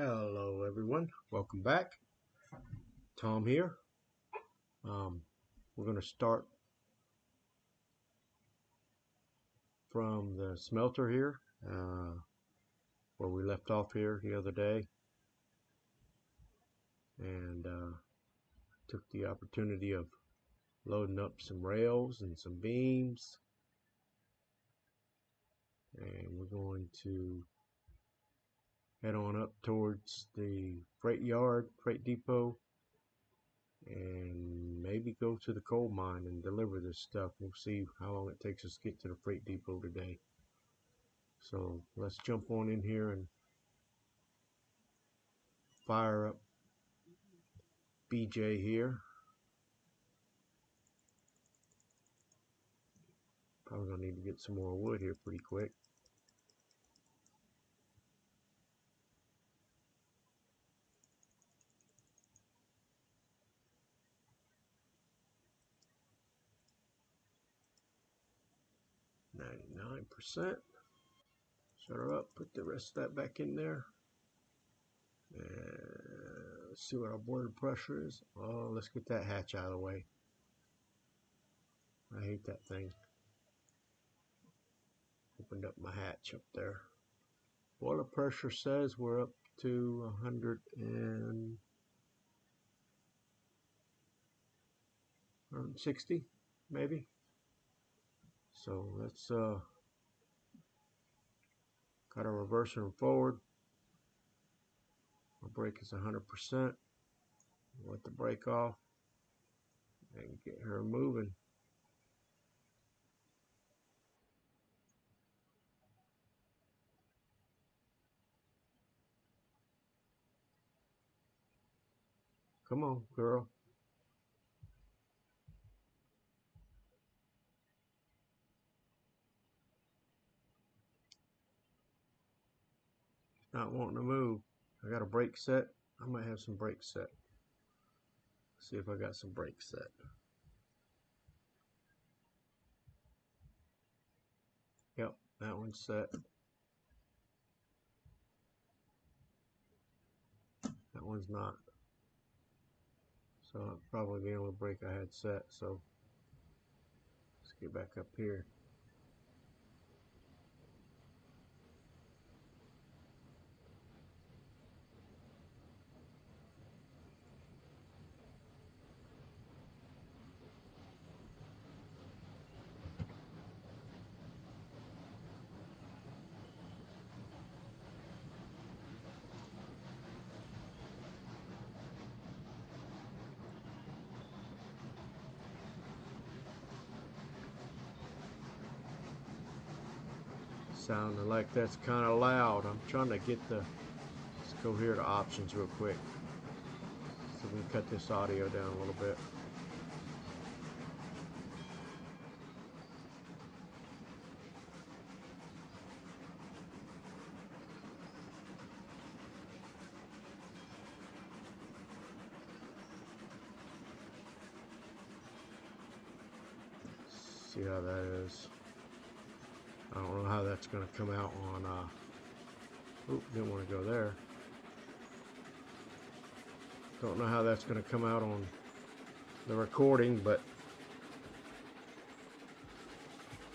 Hello everyone, welcome back. Tom here. We're going to start from the smelter here, where we left off here the other day, and took the opportunity of loading up some rails and some beams, and we're going to head on up towards the freight depot, and maybe go to the coal mine and deliver this stuff. We'll see how long it takes us to get to the freight depot today. So let's jump on in here and fire up BJ here. Probably gonna need to get some more wood here pretty quick. %. Shut her up, put the rest of that back in there. And let's see what our boiler pressure is. Oh, let's get that hatch out of the way. I hate that thing. Opened up my hatch up there. Boiler pressure says we're up to 160 maybe. So let's got our reverser and forward. Our brake is 100%. Let the brake off and get her moving. Come on, girl. Not wanting to move. I got a brake set. I might have some brakes set. See if I got some brakes set. Yep, that one's set. That one's not. So I'll probably be able to brake I had set. So let's get back up here. Sounding like that's kind of loud. I'm trying to get the, let's go here to options real quick. So we can cut this audio down a little bit. See how that is. I don't know how that's going to come out on, didn't want to go there. Don't know how that's going to come out on the recording, but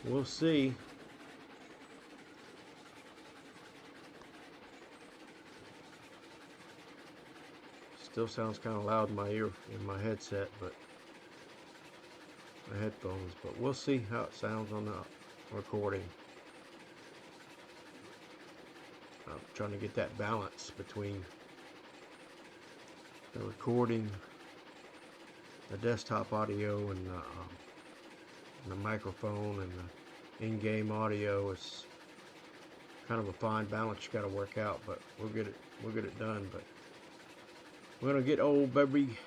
we'll see. Still sounds kind of loud in my ear, in my headset, but my headphones, but we'll see how it sounds on the recording. I'm trying to get that balance between the recording, the desktop audio, and the microphone, and the in-game audio. Is kind of a fine balance you got to work out, but we'll get it done. But we're gonna get old baby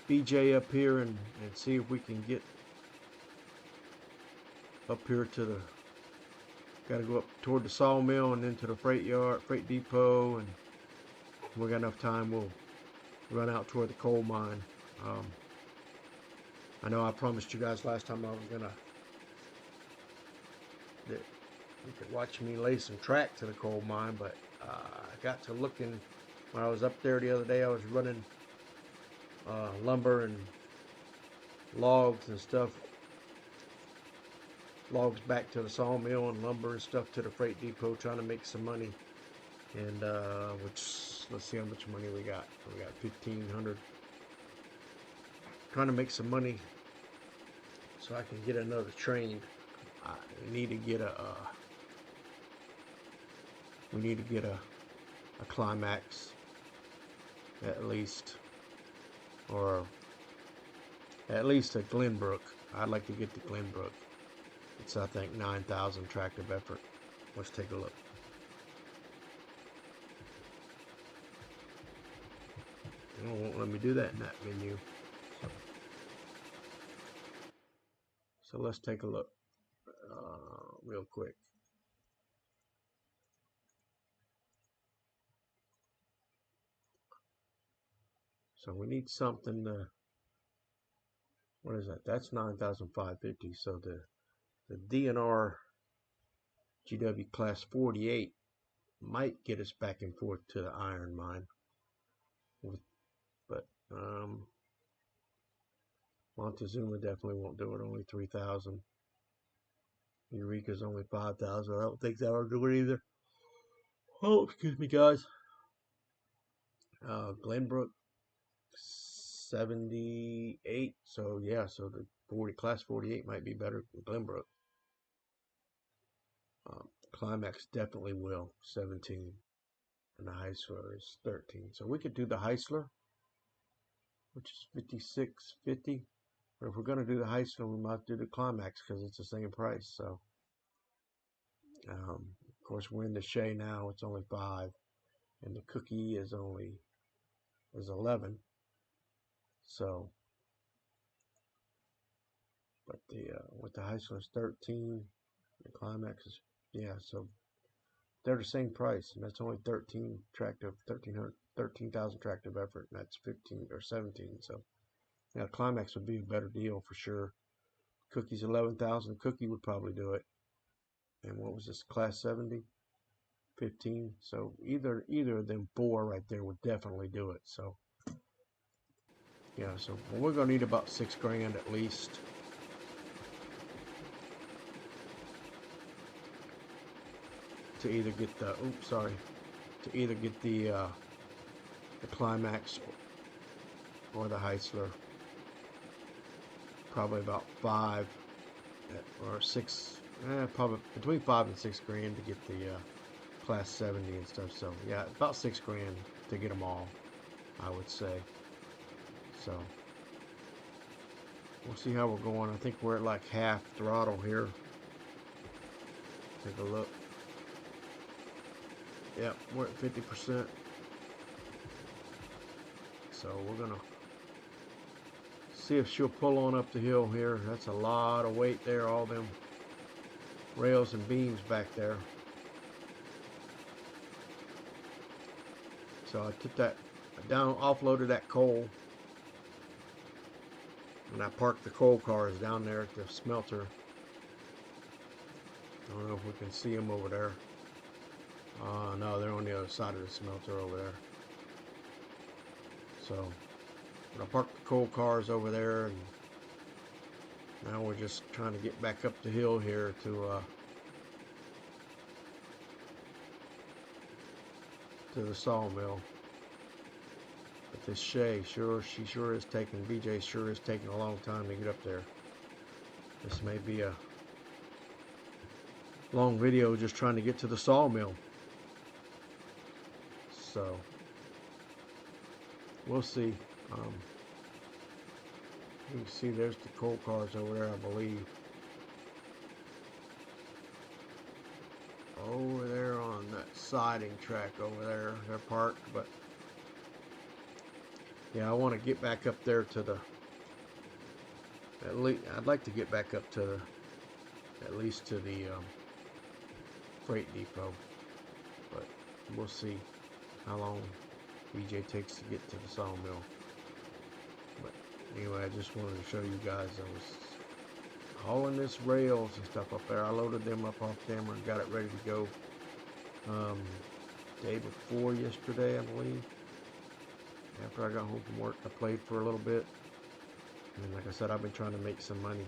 BJ up here and see if we can get up here to the, gotta go up toward the sawmill and then to the freight depot, and if we got enough time we'll run out toward the coal mine. I know I promised you guys last time I was gonna, that you could watch me lay some track to the coal mine, but I got to looking When I was up there the other day, I was running lumber and logs and stuff, logs back to the sawmill and lumber and stuff to the freight depot, trying to make some money. And which, let's see how much money we got. We got 1,500. Trying to make some money so I can get another train. I need to get we need to get a Climax at least, or at least a Glenbrook. I'd like to get the Glenbrook. It's, I think, 9,000 tractive effort. Let's take a look. It won't let me do that in that menu. So let's take a look real quick. So we need something to, what is that? That's 9,550. So the DNR GW class 48 might get us back and forth to the iron mine. But Montezuma definitely won't do it. Only 3,000. Eureka's only 5,000. I don't think that'll do it either. Oh, excuse me, guys. Glenbrook 78. So yeah, so the class 48 might be better than Glenbrook. Climax definitely will, 17, and the Heisler is 13. So we could do the Heisler, which is 56.50. But if we're going to do the Heisler, we might do the Climax because it's the same price. So, of course, we're in the Shea now. It's only 5, and the Cookie is 11. So, but with the Heisler is 13, the Climax is, yeah. So they're the same price, and that's only 13,000 tractive effort, and that's 15 or 17. So yeah, Climax would be a better deal for sure. Cookie's 11,000. Cookie would probably do it. And what was this, class 70? 15. So either of them 4 right there would definitely do it. So yeah, so we're gonna need about $6,000 at least. To either get the the Climax or the Heisler. Probably about 5 or 6, probably between 5 and $6,000 to get the class 70 and stuff. So yeah, about $6,000 to get them all, I would say. So we'll see how we're going. I think we're at like half throttle here. Take a look. Yep, we're at 50%. So we're gonna see if she'll pull on up the hill here. That's a lot of weight there, all them rails and beams back there. So I took that down, offloaded that coal, and I parked the coal cars down there at the smelter. I don't know if we can see them over there. No, they're on the other side of the smelter over there. So but I parked the coal cars over there, and now we're just trying to get back up the hill here to the sawmill. But this Shea, she sure is taking, BJ sure is taking a long time to get up there. This may be a long video just trying to get to the sawmill. So we'll see. You can see there's the coal cars over there, I believe. Over there on that siding track over there, they're parked. But yeah, I want to get back up there to the, at least I'd like to get back up to the, at least to the freight depot. But we'll see how long BJ takes to get to the sawmill. But anyway, I just wanted to show you guys I was hauling this rails and stuff up there. I loaded them up off camera and got it ready to go day before yesterday, I believe. After I got home from work, I played for a little bit. And like I said, I've been trying to make some money.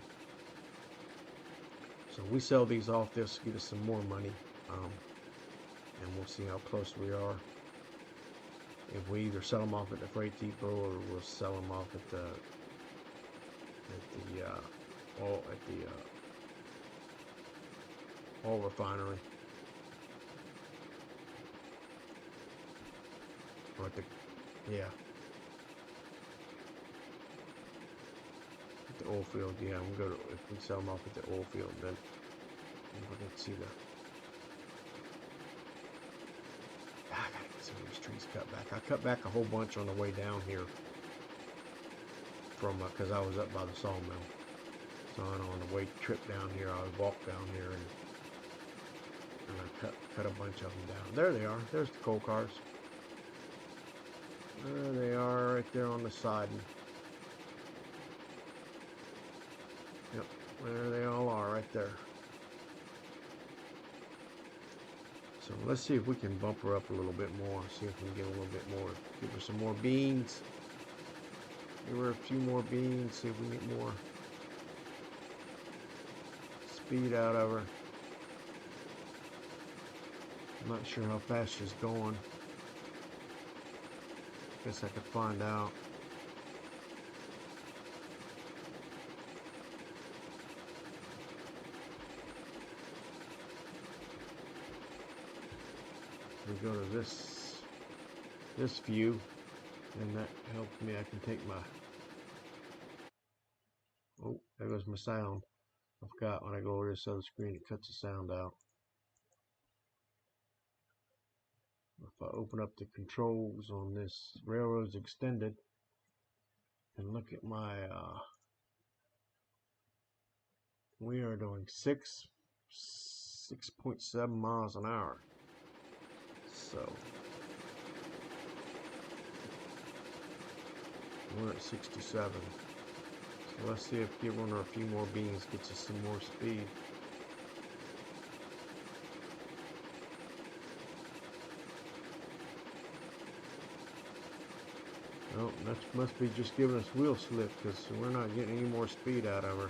So we sell these off, this give us some more money. And we'll see how close we are. If we either sell them off at the freight depot or we'll sell them off at the oil refinery, or at the at the oil field. Yeah, we'll go to, if we sell them off at the oil field, then we're gonna see the. I gotta get some of these trees cut back. I cut back a whole bunch on the way down here from because I was up by the sawmill. So on the way trip down here, I would walk down here and I cut a bunch of them down. There they are. There's the coal cars. There they are, right there on the siding. Yep, there they all are, right there. So let's see if we can bump her up a little bit more. See if we can get a little bit more. Give her some more beans. Give her a few more beans. See if we can get more speed out of her. I'm not sure how fast she's going. Guess I could find out. We go to this view, and that helps me. I can take my. Oh, there goes my sound. I forgot when I go over this other screen, it cuts the sound out. If I open up the controls on this Railroads Extended and look at my, we are doing 6.7 miles an hour. So we're at 67. So let's see if giving her a few more beans gets us some more speed. Oh, that must be just giving us wheel slip because we're not getting any more speed out of her.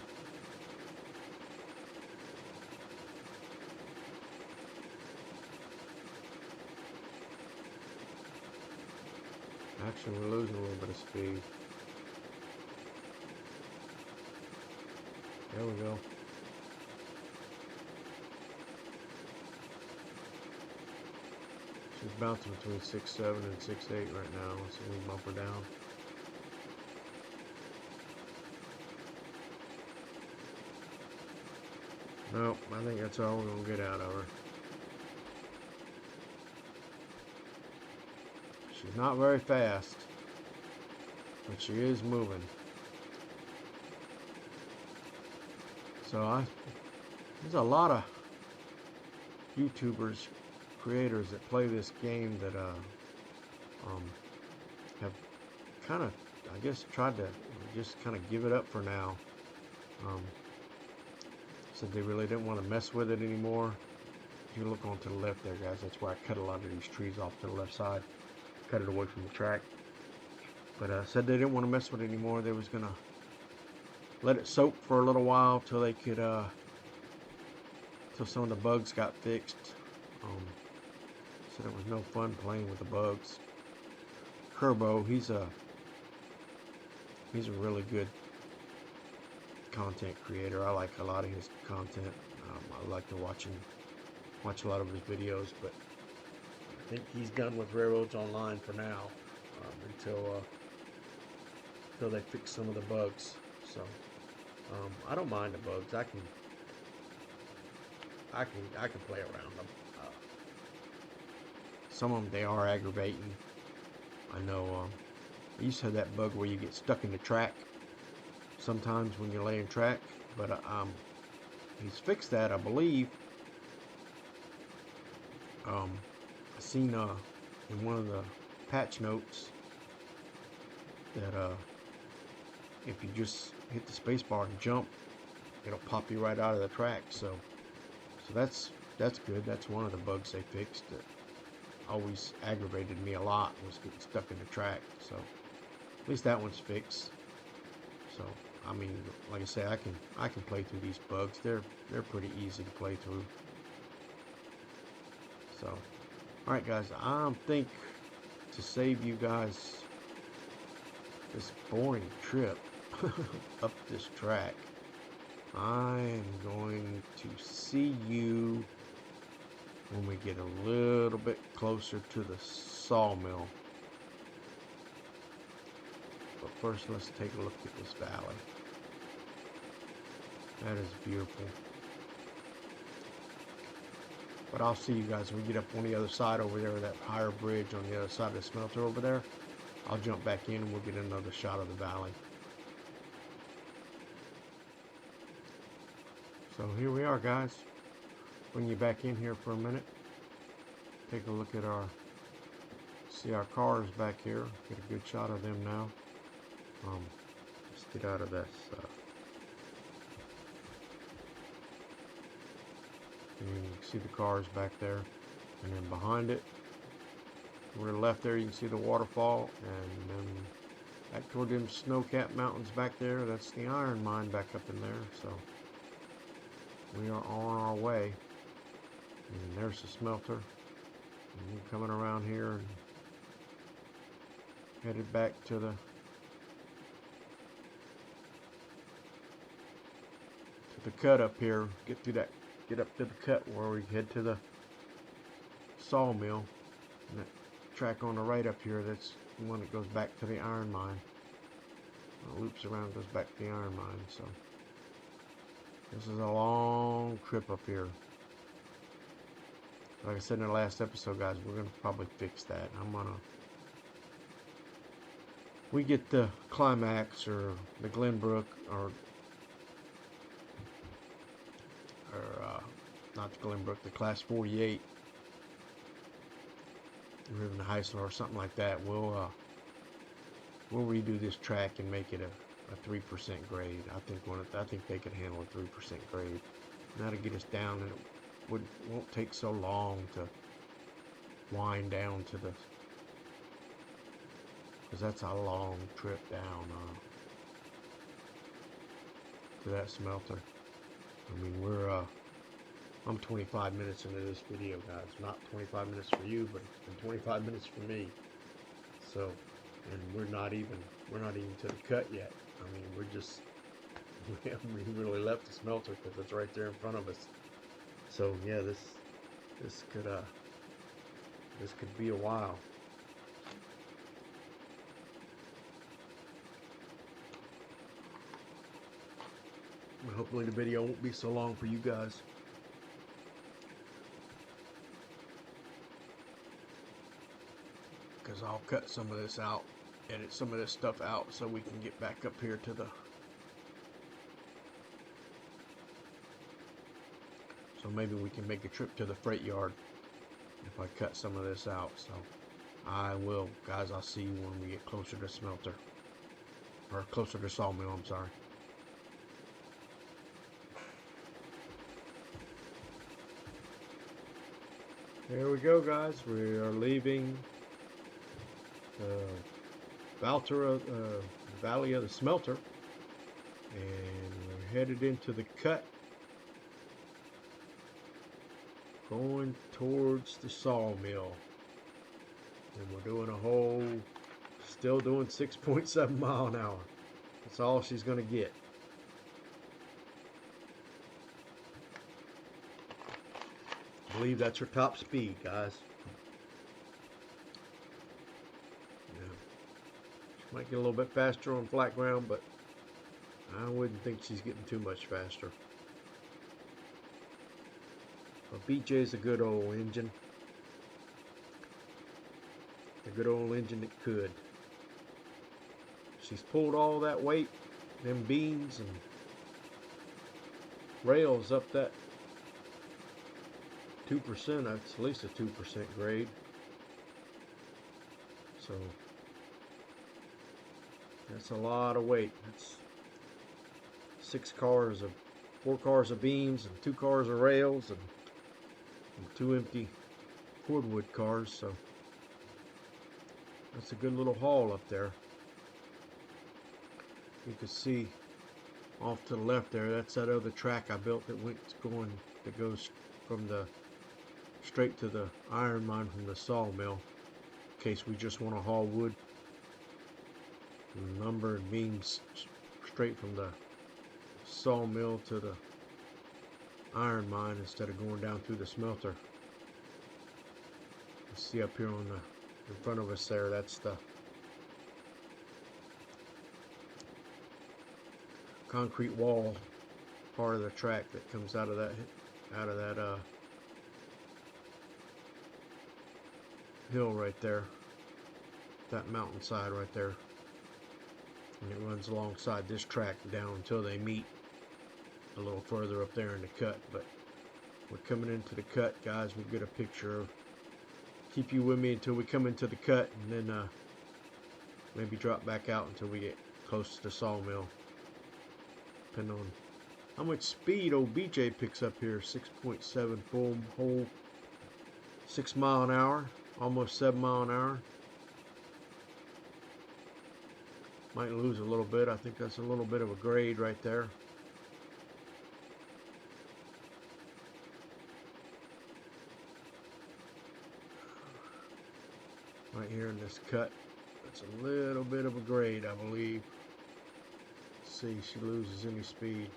Actually, we're losing a little bit of speed. There we go. She's bouncing between 6.7 and 6.8 right now, so we bump her down. Nope, I think that's all we're going to get out of her. She's not very fast, but she is moving. So there's a lot of YouTubers, creators that play this game that have kind of, I guess, tried to just kind of give it up for now. Said they really didn't want to mess with it anymore. If you look on to the left there, guys, that's where I cut a lot of these trees off to the left side. Cut it away from the track. But said they didn't want to mess with it anymore. They was going to let it soak for a little while till they could, till some of the bugs got fixed. Said it was no fun playing with the bugs. Kerbo, he's a really good content creator. I like a lot of his content. I like to watch a lot of his videos, but I think he's done with Railroads Online for now, until they fix some of the bugs. So I don't mind the bugs. I can play around them. Some of them, they are aggravating. I know I used to have that bug where you get stuck in the track sometimes when you're laying track, but he's fixed that, I believe. I seen in one of the patch notes that if you just hit the space bar and jump, it'll pop you right out of the track. So that's good. That's one of the bugs they fixed. always aggravated me a lot, was getting stuck in the track. So at least that one's fixed. So I mean, like I say, I can play through these bugs. They're pretty easy to play through. So all right, guys, I think to save you guys this boring trip up this track, I am going to see you when we get a little bit closer to the sawmill. But first, let's take a look at this valley. That is beautiful. But I'll see you guys when we get up on the other side over there, that higher bridge on the other side of the smelter over there. I'll jump back in and we'll get another shot of the valley. So here we are, guys. Bring you back in here for a minute. Take a look at see our cars back here. Get a good shot of them now. Let's get out of this. And you can see the cars back there, and then behind it, to the left there, you can see the waterfall, and then back toward them snow-capped mountains back there, that's the iron mine back up in there. So we are on our way. And there's the smelter. And we're coming around here and headed back to the cut up here. Get up to the cut where we head to the sawmill. And that track on the right up here, that's the one that goes back to the iron mine. It loops around, goes back to the iron mine. So this is a long trip up here. Like I said in the last episode, guys, we're gonna probably fix that. We get the climax or the Glenbrook or not the Glenbrook, the Class 48, or even the Heisler or something like that. We'll redo this track and make it a 3% grade. I think they could handle a 3% grade. And that'll get us down, and it won't take so long to wind down to because that's a long trip down to that smelter. I mean, I'm 25 minutes into this video, guys. Not 25 minutes for you, but it's been 25 minutes for me. So, and we're not even to the cut yet. I mean, we haven't really left the smelter because it's right there in front of us. So yeah, this could be a while. Hopefully the video won't be so long for you guys. Because I'll cut some of this out, edit some of this stuff out so we can get back up here to the... So maybe we can make a trip to the freight yard if I cut some of this out. So I will, guys. I'll see you when we get closer to smelter. Or closer to sawmill, I'm sorry. There we go, guys. We are leaving the Valley of the Smelter, and we're headed into the cut, going towards the sawmill. And we're doing still doing 6.7 mile an hour. That's all she's gonna get. I believe that's her top speed, guys. Yeah. She might get a little bit faster on flat ground, but I wouldn't think she's getting too much faster. But BJ's a good old engine. A good old engine that could. She's pulled all that weight, them beams and rails up that 2%, that's at least a 2% grade. So that's a lot of weight. That's 4 cars of beams and 2 cars of rails and 2 empty cordwood cars, so that's a good little haul up there. You can see off to the left there, that's that other track I built that goes from the straight to the iron mine from the sawmill, in case we just want to haul wood, lumber and beams straight from the sawmill to the iron mine instead of going down through the smelter. You see up here on in front of us there, that's the concrete wall part of the track that comes out of that hill right there, that mountainside right there, and it runs alongside this track down until they meet a little further up there in the cut. But we're coming into the cut, guys. We'll get a picture of, keep you with me until we come into the cut, and then maybe drop back out until we get close to the sawmill, depending on how much speed old BJ picks up here. 6.7 full whole 6 mile an hour, almost 7 mile an hour. Might lose a little bit. I think that's a little bit of a grade right there. Right here in this cut, that's a little bit of a grade, I believe. Let's see if she loses any speed.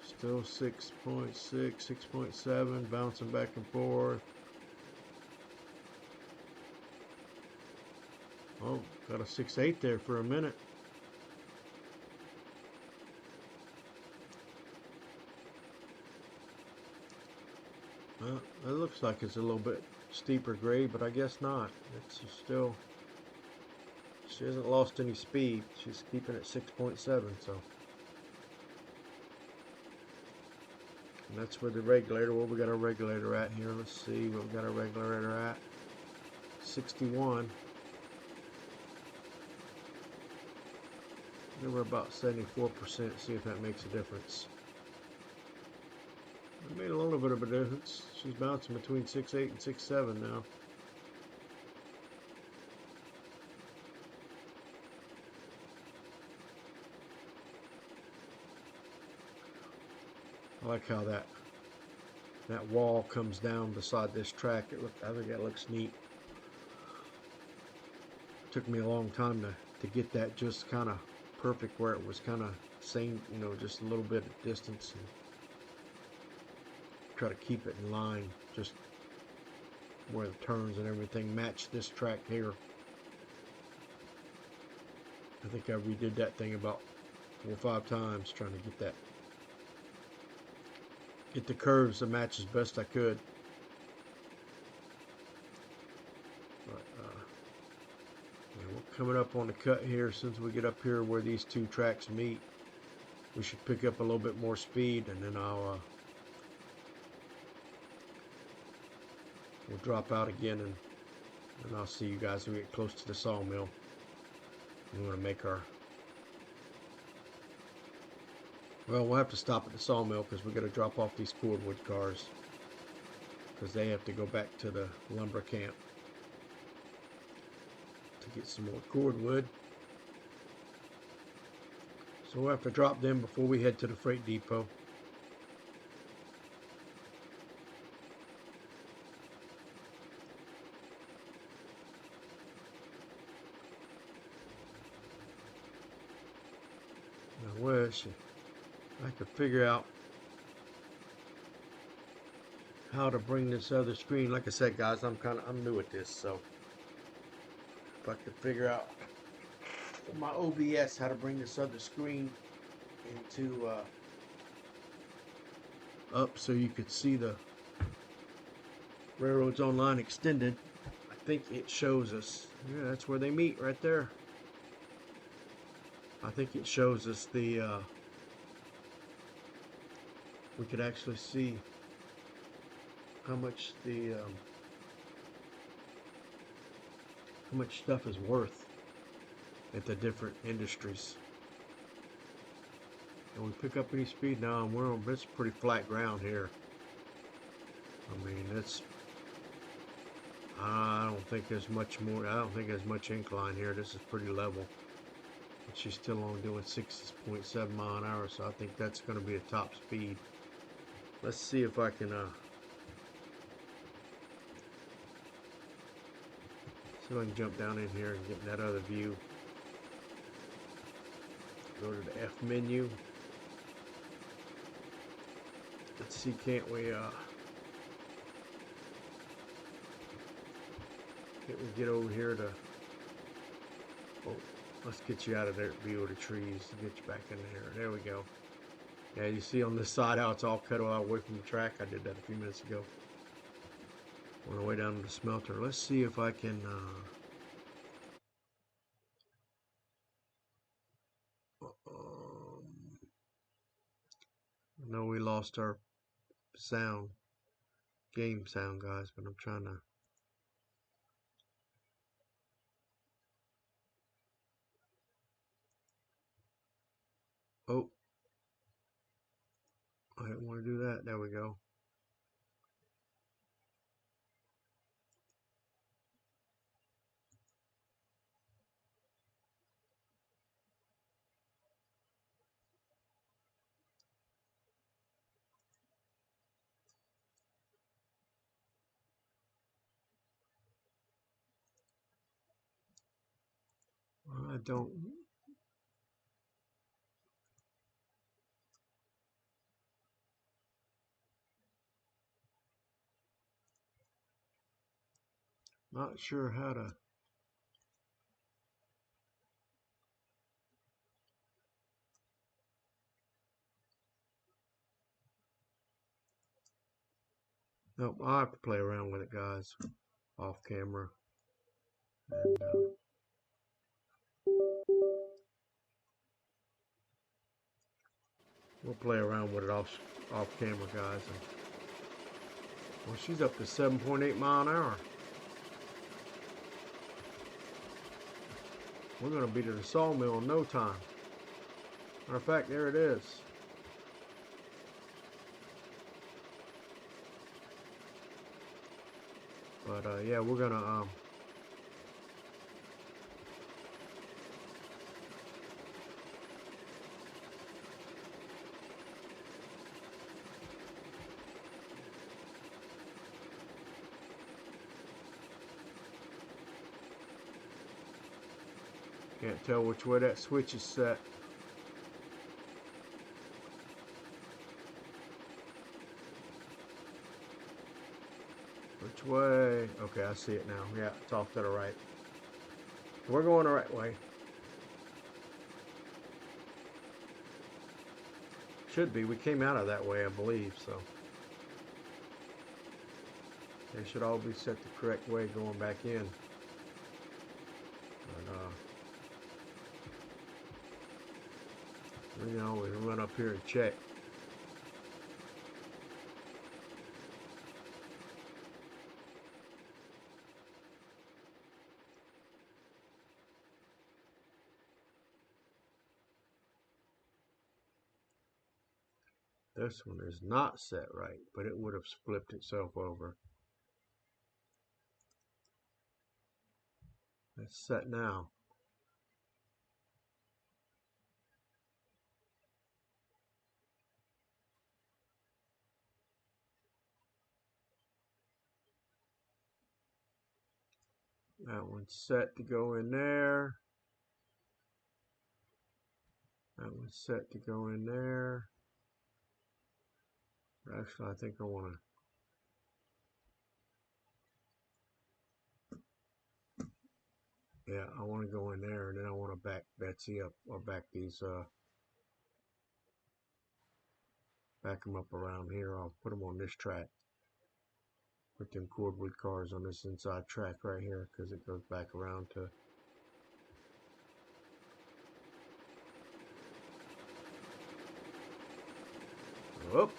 Still 6.6, 6.7, bouncing back and forth. Oh, got a 6.8 there for a minute. Well, it looks like it's a little bit steeper grade, but I guess not. It's still, she hasn't lost any speed. She's keeping it 6.7, so. And that's where the regulator, where we got our regulator at here. Let's see what we got our regulator at. 61. We're about 74%. See if that makes a difference. It made a little bit of a difference. She's bouncing between 6.8 and 6.7 now. I like how that wall comes down beside this track. I think that looks neat. Took me a long time to get that just kind of perfect, where it was kind of same, you know, just a little bit of distance, and try to keep it in line, just where the turns and everything match this track here. I think I redid that thing about 4 or 5 times trying to get the curves to match as best I could. But yeah, we're coming up on the cut here. Since we get up here where these two tracks meet, we should pick up a little bit more speed, and then we'll drop out again, and I'll see you guys when we get close to the sawmill. We want to make our, well, we'll have to stop at the sawmill because we're going to drop off these cordwood cars, because they have to go back to the lumber camp to get some more cordwood. So we'll have to drop them before we head to the freight depot. I wish I could figure out how to bring this other screen. Like I said, guys, I'm new at this, so if I could figure out with my OBS how to bring this other screen into up so you could see the Railroads Online Extended. I think it shows us, yeah, that's where they meet right there. I think it shows us the we could actually see how much how much stuff is worth at the different industries. Can we pick up any speed? No, it's pretty flat ground here. I mean, I don't think there's much more. I don't think there's much incline here. This is pretty level. And she's still only doing 6.7 mile an hour, so I think that's going to be a top speed. Let's see if I can see if I can jump down in here and get that other view. Go to the F menu. Let's see, can't we get over here to, oh, let's get you out of there, view of the trees, get you back in there. There we go. Yeah, you see on this side how it's all cut away from the track. I did that a few minutes ago. On the way down to the smelter. Let's see if I can I know we lost our sound, game sound, guys, but I'm trying to. Oh, I didn't want to do that. There we go. I don't. Not sure how to. Nope, I'll have to play around with it, guys, off camera. And we'll play around with it off camera, guys. And, well, she's up to 7.8 mile an hour. We're going to be to the sawmill in no time. Matter of fact, there it is. But yeah, we're gonna can't tell which way that switch is set. Which way? Okay, I see it now. Yeah, it's off to the right. We're going the right way. Should be. We came out of that way, I believe, so. They should all be set the correct way going back in. But, we can always run up here and check. This one is not set right, but it would have flipped itself over. It's set now. That one's set to go in there. That one's set to go in there. Actually, I think I want to. Yeah, I want to go in there, and then I want to back Betsy up, or back these, back them up around here. I'll put them on this track. Put them cordwood cars on this inside track right here, because it goes back around to. Whoop.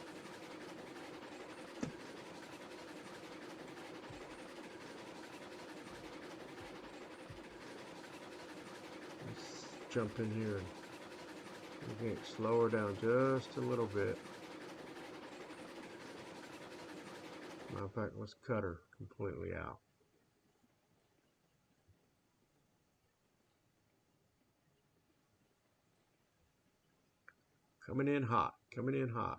Let's jump in here and Okay, slow her down just a little bit. Matter of fact, let's cut her completely out. Coming in hot, coming in hot.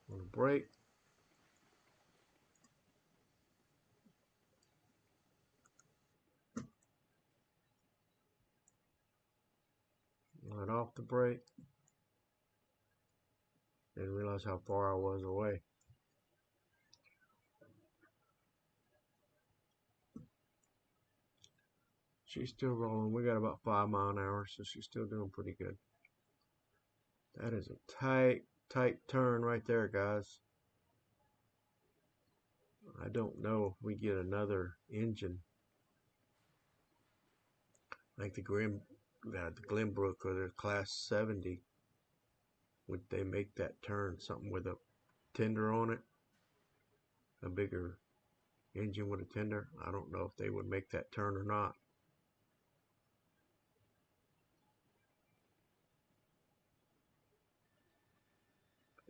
On a break. Right off the brake. Didn't realize how far I was away. She's still rolling. We got about 5 miles an hour, so she's still doing pretty good. That is a tight turn right there, guys. I don't know if we get another engine like the Glenbrook or the Class 70. Would they make that turn? Something with a tender on it? A bigger engine with a tender? I don't know if they would make that turn or not.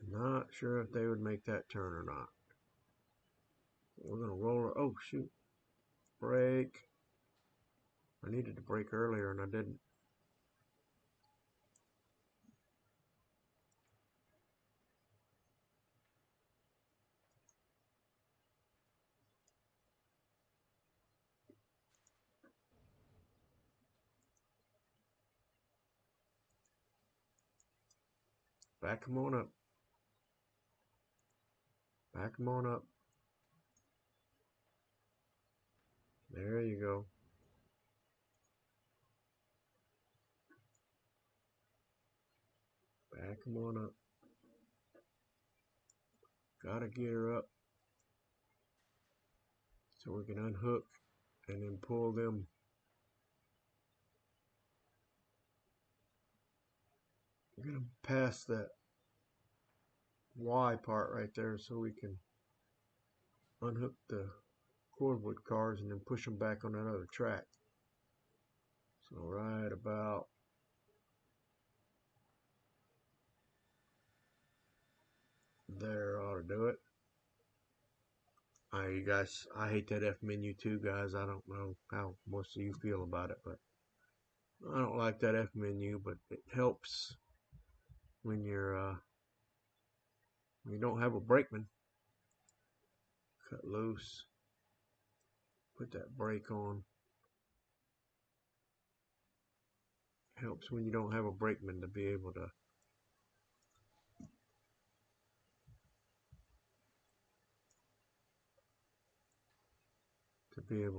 Not sure if they would make that turn or not. We're going to roll her. Oh, shoot. Brake. I needed to brake earlier and I didn't. Back them on up. Back them on up. There you go. Back them on up. Gotta get her up so we can unhook and then pull them. We're gonna pass that Y part right there so we can unhook the cordwood cars and then push them back on that other track. So right about there ought to do it. You guys, I hate that F menu too, guys. I don't know how most of you feel about it, but I don't like that F menu, but it helps when you don't have a brakeman. Cut loose, put that brake on. Helps when you don't have a brakeman to be able to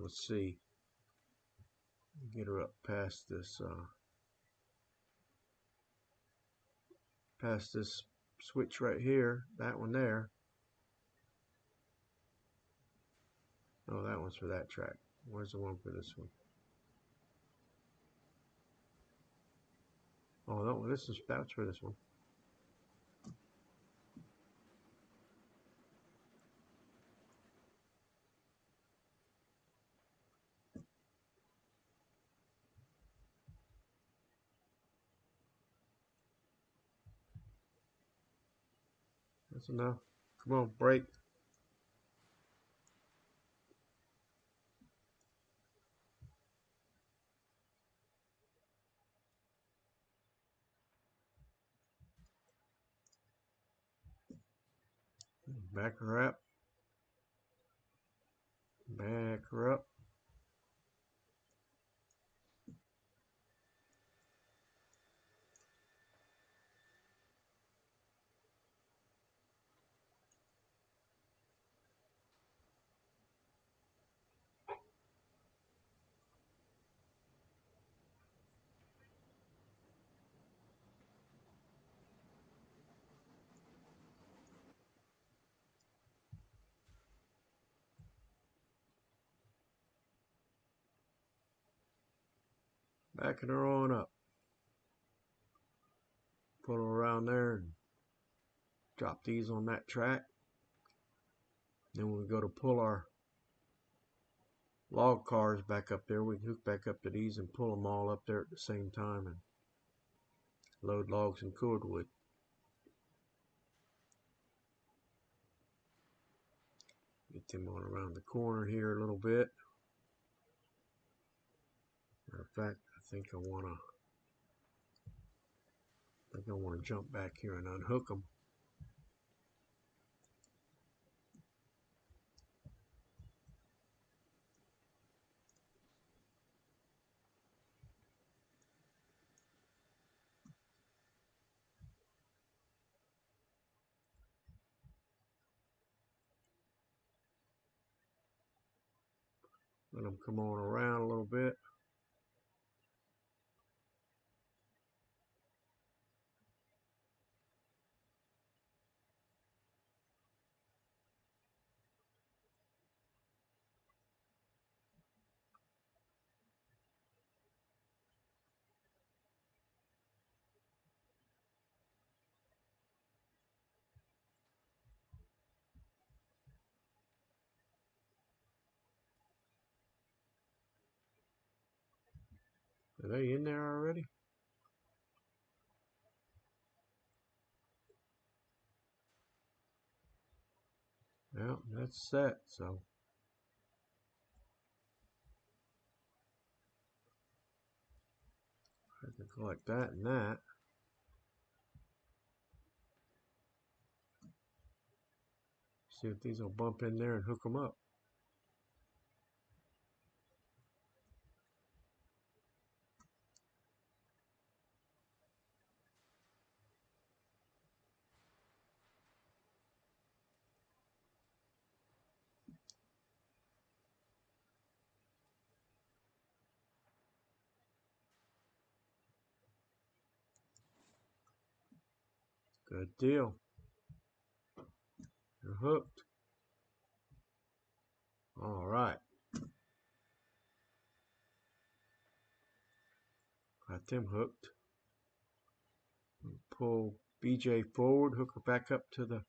see. Get her up past this switch right here. That one there. Oh, that one's for that track. Where's the one for this one? Oh, no, that's for this one. That's enough. Come on, brake. Back her up. Back her up. backing her on up. Pull her around there and drop these on that track. Then when we go to pull our log cars back up there, we can hook back up to these and pull them all up there at the same time and load logs and cordwood. Get them on around the corner here a little bit. Matter of fact, I think I wanna jump back here and unhook them. Let them come on around a little bit. Are they in there already? Well, that's set, so I can collect that and that. See if these will bump in there and hook them up. Good deal. You're hooked. All right. Got them hooked. Pull BJ forward, hook her back up to the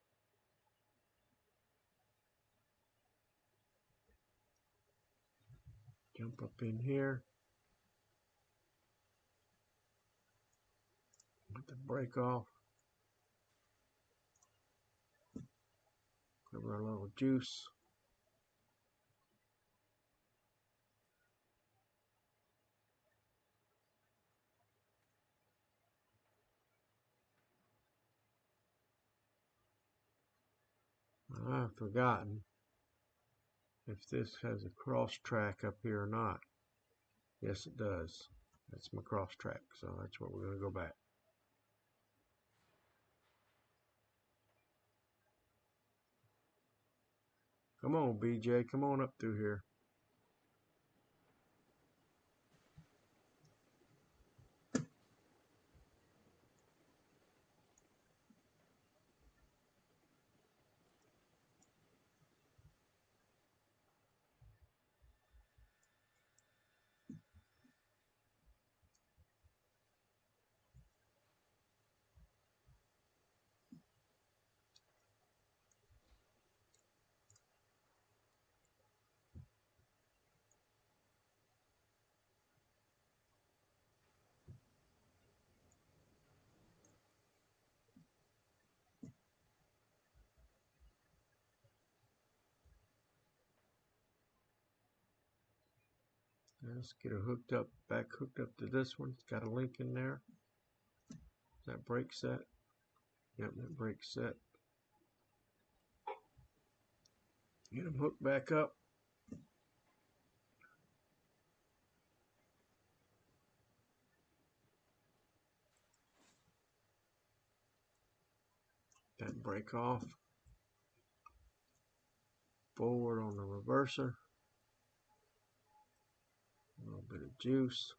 jump up in here. Let the brake off. Give her a little juice. I've forgotten if this has a cross track up here or not. Yes, it does. That's my cross track, so that's what we're going to go back. Come on, BJ. Come on up through here. Let's get her hooked up, back hooked up to this one. It's got a link in there. Is that brake set? Yep, that brake set. Get them hooked back up. That brake off. Forward on the reverser. A little bit of juice.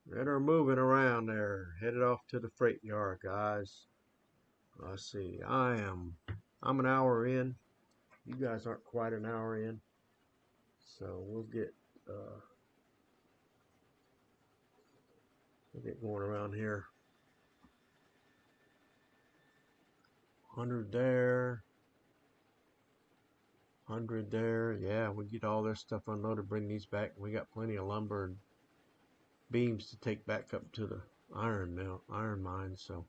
that are moving around there, headed off to the freight yard, guys. Let's see. I'm an hour in. You guys aren't quite an hour in, so we'll get going around here. 100 there. 100 there. Yeah, we get all this stuff unloaded, bring these back. We got plenty of lumber and beams to take back up to the iron mine. So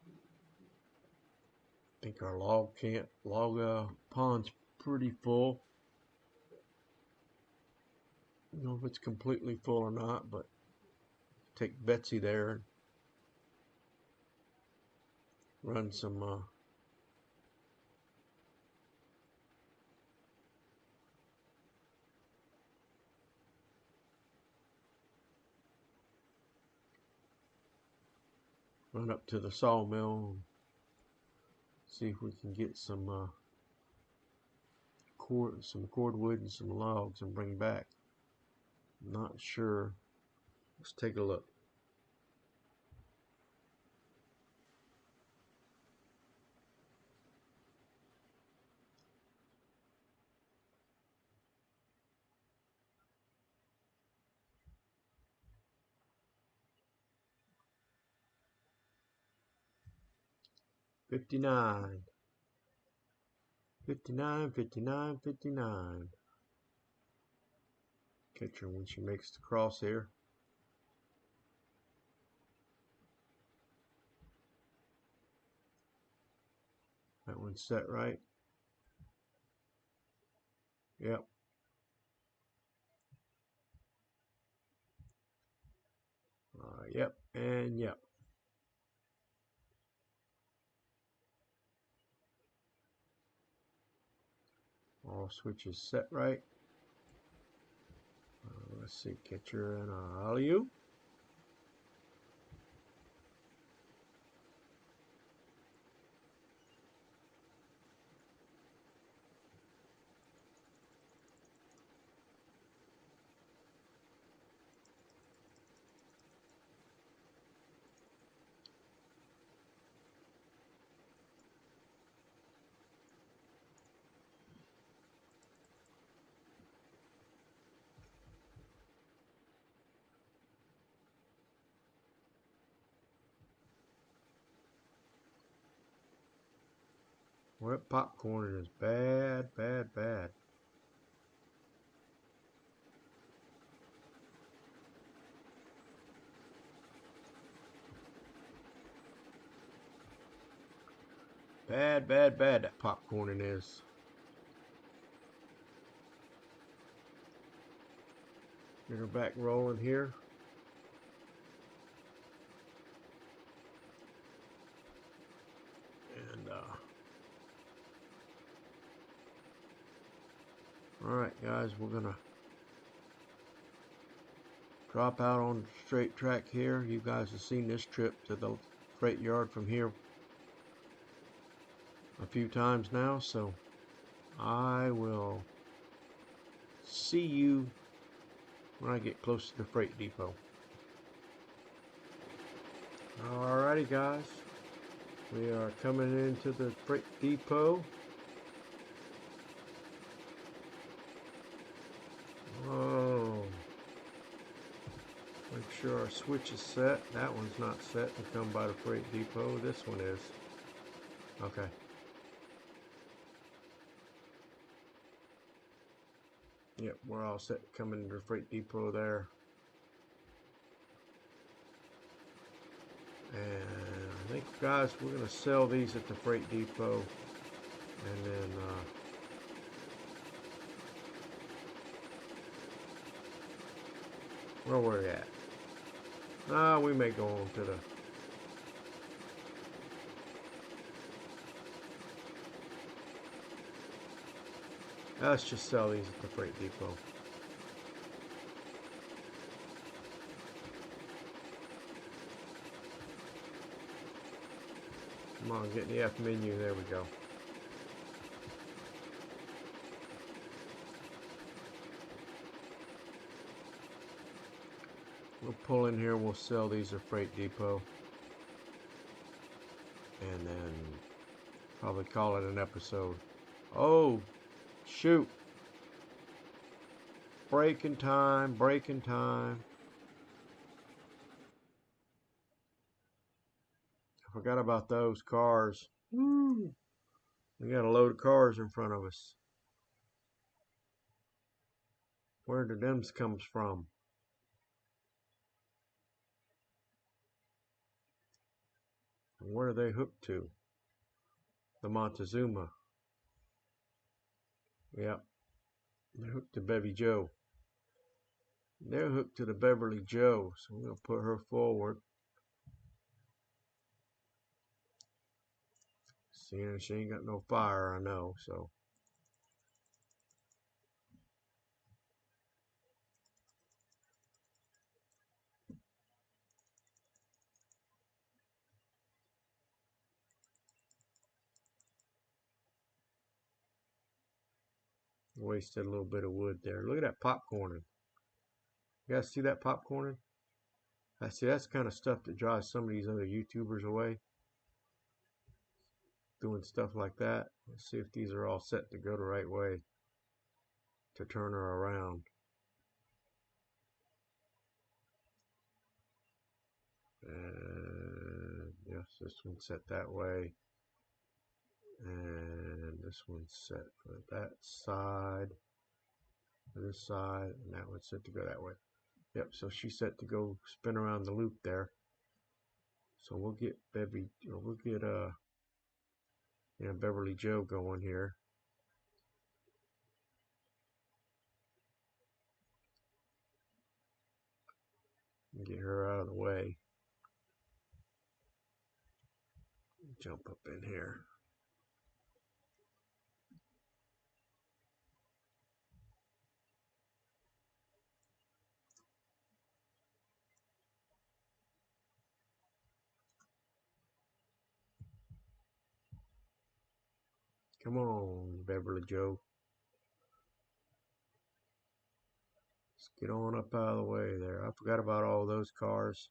I think our log pond's pretty full. I don't know if it's completely full or not, but take Betsy there and run some run up to the sawmill and see if we can get some cordwood and some logs and bring back. Not sure. Let's take a look. $59. 59, 59, 59. Catch her when she makes the crosshair. That one's set right. Yep. Yep, and yep. All switches set right. Let's see, catcher and alley-oop. Well, that popcorn is bad, bad, bad. Bad, bad, bad, that popcorning is. Get her back rolling here. And, alright guys, we're gonna drop out on the straight track here. You guys have seen this trip to the freight yard from here a few times now, so I will see you when I get close to the freight depot. Alrighty guys, we are coming into the freight depot. Oh, make sure our switch is set. That one's not set to come by the freight depot. This one is. Okay. Yep, we're all set coming into the freight depot there. And I think, guys, we're going to sell these at the freight depot. And then, where we're at. We may go on to the... Let's just sell these at the freight depot. Come on, get in the F menu. There we go. We'll pull in here, we'll sell these at Freight Depot, and then probably call it an episode. Oh, shoot. Breaking time, breaking time. I forgot about those cars. Woo. We got a load of cars in front of us. Where did them comes from? And where are they hooked to? The Montezuma. Yep. They're hooked to Bevy Joe. They're hooked to the Beverly Joe. So we're going to put her forward. Seeing she ain't got no fire, I know, so. Wasted a little bit of wood there. Look at that popcorning. You guys see that popcorning? I see that's the kind of stuff that drives some of these other YouTubers away. Doing stuff like that. Let's see if these are all set to go the right way to turn her around. And yes, this one's set that way. And this one's set for that side, for this side, and that one's set to go that way. Yep, so she's set to go spin around the loop there. So we'll get Beverly Joe going here. Get her out of the way. Jump up in here. Come on, Beverly Joe. Let's get on up out of the way there. I forgot about all those cars.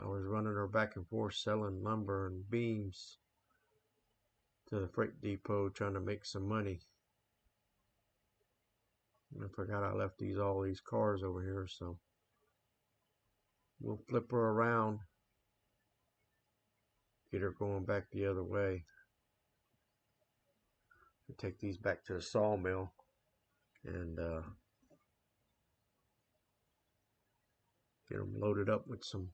I was running her back and forth selling lumber and beams to the freight depot trying to make some money. And I forgot I left all these cars over here, so we'll flip her around, get her going back the other way. We'll take these back to the sawmill and get them loaded up with some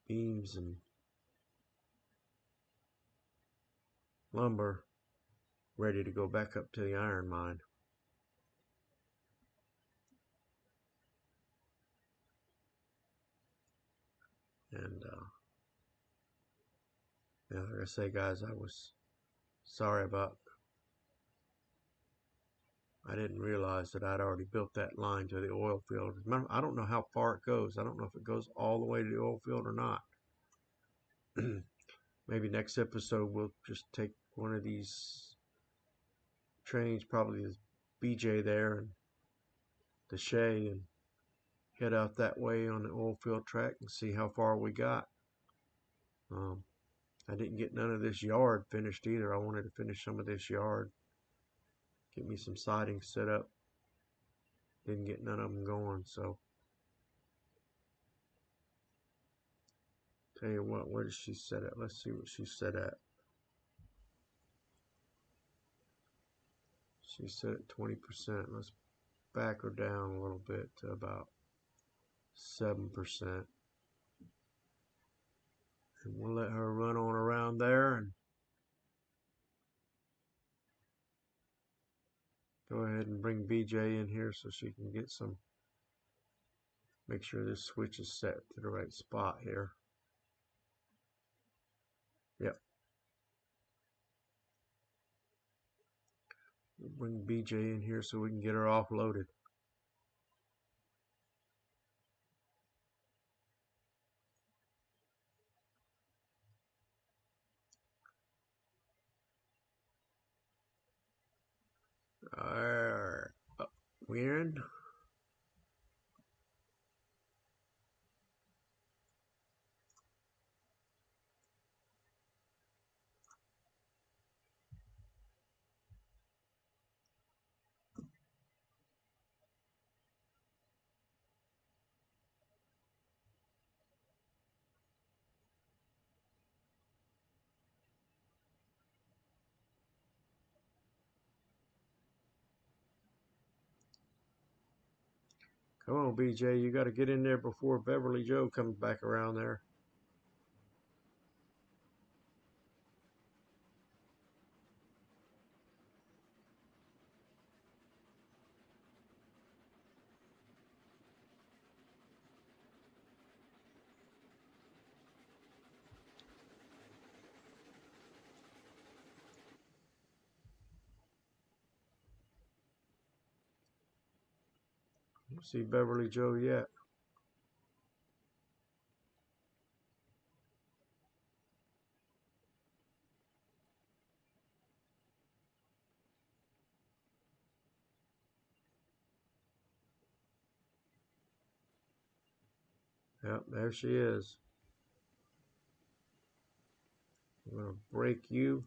beams and lumber, ready to go back up to the iron mine. And yeah, like I say, guys, I was sorry about, I didn't realize that I'd already built that line to the oil field. Remember, I don't know how far it goes. I don't know if it goes all the way to the oil field or not. Maybe next episode we'll just take one of these trains, probably the BJ there and the Shay, and head out that way on the oil field track and see how far we got. I didn't get none of this yard finished either. I wanted to finish some of this yard, get me some siding set up. Didn't get none of them going, so tell you what, where does she set at? Let's see what she set at. She set at 20%. Let's back her down a little bit to about 7%. And we'll let her run on around there and go ahead and bring BJ in here so she can get some, make sure this switch is set to the right spot here. Yep. We'll bring BJ in here so we can get her offloaded. There. We're in. Come on, BJ, you got to get in there before Beverly Joe comes back around there. Don't see Beverly Joe yet. Yep, there she is. I'm going to break you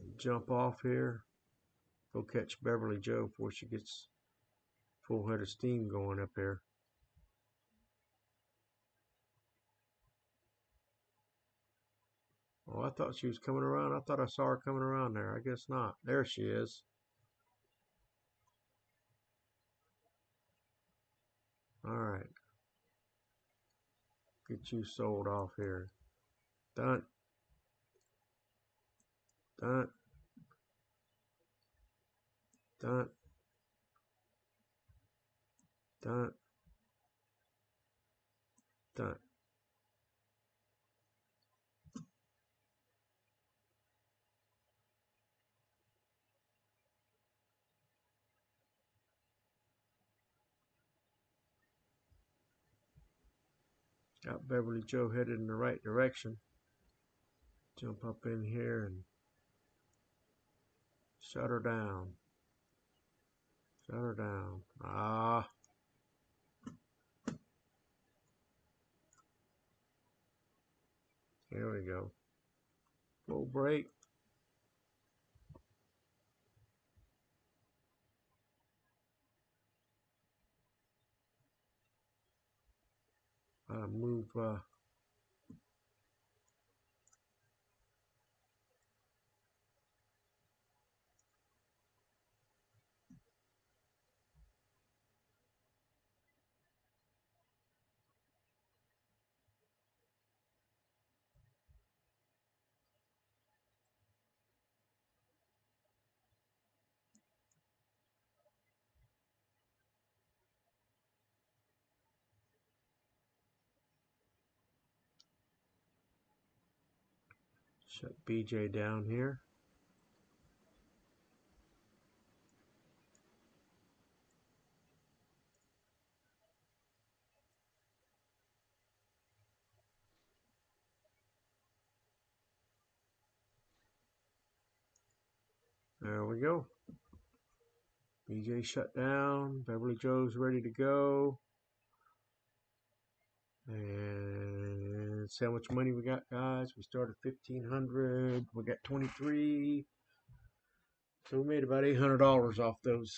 and jump off here. Go catch Beverly Joe before she gets full head of steam going up here. Oh, I thought she was coming around. I thought I saw her coming around there. I guess not. There she is. All right. Get you sold off here. Done. Done. Done. Done. Done. Got Beverly Joe headed in the right direction. Jump up in here and shut her down. Shut her down. Ah. Here we go. Full break. Move. Shut BJ down here. There we go. BJ shut down. Beverly Joe's ready to go. And see how much money we got, guys. We started 1,500. We got 23. So we made about $800 off those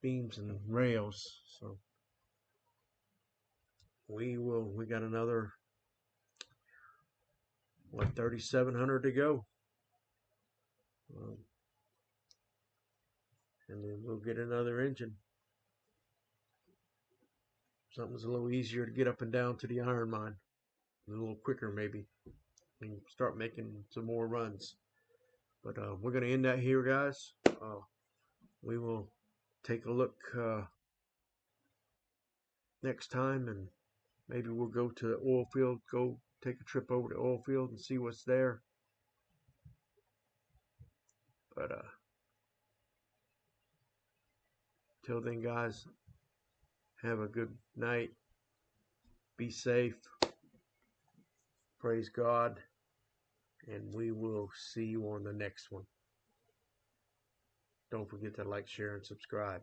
beams and rails. So we got another, what, 3,700 to go. And then we'll get another engine. Something's a little easier to get up and down to the iron mine. A little quicker maybe. And start making some more runs. But we're going to end that here, guys. We will take a look next time, and maybe we'll go to the oil field, go take a trip over to the oil field and see what's there. But till then, guys, have a good night. Be safe. Praise God. And we will see you on the next one. Don't forget to like, share, and subscribe.